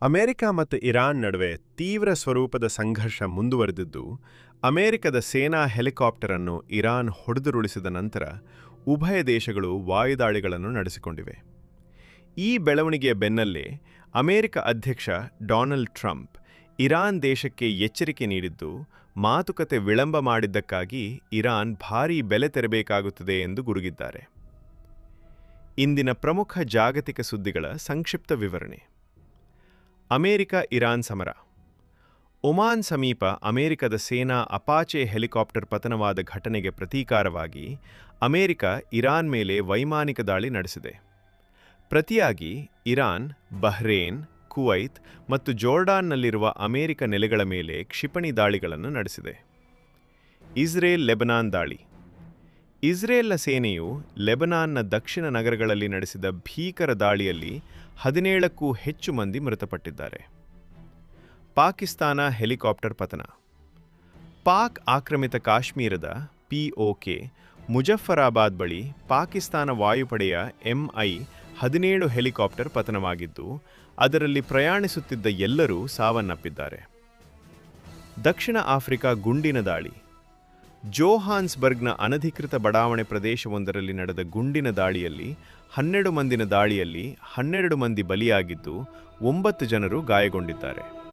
America ಮತ್ತು Iran ನಡುವೆ ತೀವ್ರ ಸ್ವರೂಪದ ಸಂಘರ್ಷ ಮುಂದುವರೆದಿದ್ದು, ಅಮೆರಿಕದ ಸೇನಾ ಹೆಲಿಕಾಪ್ಟರ್ ಅನ್ನು ಇರಾನ್ ಹೊಡೆದುರುಳಿಸಿದ ನಂತರ ಉಭಯ ದೇಶಗಳು ವಾಯುದಾಳಿಗಳನ್ನು ನಡೆಸಿಕೊಂಡಿವೆ. ಈ ಬೆಳವಣಿಗೆಯ ಬೆನ್ನಲ್ಲೇ ಅಮೆರಿಕ ಅಧ್ಯಕ್ಷ ಡೊನಾಲ್ಡ್ ಟ್ರಂಪ್ ಇರಾನ್ ದೇಶಕ್ಕೆ ಎಚ್ಚರಿಕೆ ನೀಡಿದ್ದು, ಮಾತುಕತೆ ವಿಳಂಬ ಮಾಡಿದ್ದಕ್ಕಾಗಿ ಇರಾನ್ ಭಾರೀ ಬೆಲೆ ತೆರಬೇಕಾಗುತ್ತದೆ ಎಂದು ಗುಡುಗಿದ್ದಾರೆ. ಇಂದಿನ ಪ್ರಮುಖ ಜಾಗತಿಕ ಸುದ್ದಿಗಳ ಸಂಕ್ಷಿಪ್ತ ವಿವರಣೆ. ಅಮೆರಿಕ-ಇರಾನ್ ಸಮರ. ಒಮಾನ್ ಸಮೀಪ ಅಮೆರಿಕದ ಸೇನಾ ಅಪಾಚೆ ಹೆಲಿಕಾಪ್ಟರ್ ಪತನವಾದ ಘಟನೆಗೆ ಪ್ರತೀಕಾರವಾಗಿ ಅಮೆರಿಕ ಇರಾನ್ ಮೇಲೆ ವೈಮಾನಿಕ ದಾಳಿ ನಡೆಸಿದೆ. ಪ್ರತಿಯಾಗಿ ಇರಾನ್, ಬಹ್ರೇನ್, ಕುವೈತ್ ಮತ್ತು ಜೋರ್ಡಾನ್ನಲ್ಲಿರುವ ಅಮೆರಿಕ ನೆಲೆಗಳ ಮೇಲೆ ಕ್ಷಿಪಣಿ ದಾಳಿಗಳನ್ನು ನಡೆಸಿದೆ. ಇಸ್ರೇಲ್-ಲೆಬನಾನ್ ದಾಳಿ. ಇಸ್ರೇಲ್ನ ಸೇನೆಯು ಲೆಬನಾನ್ನ ದಕ್ಷಿಣ ನಗರಗಳಲ್ಲಿ ನಡೆಸಿದ ಭೀಕರ ದಾಳಿಯಲ್ಲಿ 17ಕ್ಕೂ ಹೆಚ್ಚು ಮಂದಿ ಮೃತಪಟ್ಟಿದ್ದಾರೆ. ಪಾಕಿಸ್ತಾನ ಹೆಲಿಕಾಪ್ಟರ್ ಪತನ. ಪಾಕ್ ಆಕ್ರಮಿತ ಕಾಶ್ಮೀರದ POK ಮುಜಫರಾಬಾದ್ ಬಳಿ ಪಾಕಿಸ್ತಾನ ವಾಯುಪಡೆಯ MI-17 ಹೆಲಿಕಾಪ್ಟರ್ ಪತನವಾಗಿದ್ದು, ಅದರಲ್ಲಿ ಪ್ರಯಾಣಿಸುತ್ತಿದ್ದ ಎಲ್ಲರೂ ಸಾವನ್ನಪ್ಪಿದ್ದಾರೆ. ದಕ್ಷಿಣ ಆಫ್ರಿಕಾ ಗುಂಡಿನ ದಾಳಿ. ಜೋಹಾನ್ಸ್ಬರ್ಗ್ನ ಅನಧಿಕೃತ ಬಡಾವಣೆ ಪ್ರದೇಶವೊಂದರಲ್ಲಿ ನಡೆದ ಗುಂಡಿನ ದಾಳಿಯಲ್ಲಿ 12 ಮಂದಿ ಬಲಿಯಾಗಿದ್ದು 9 ಜನರು ಗಾಯಗೊಂಡಿದ್ದಾರೆ.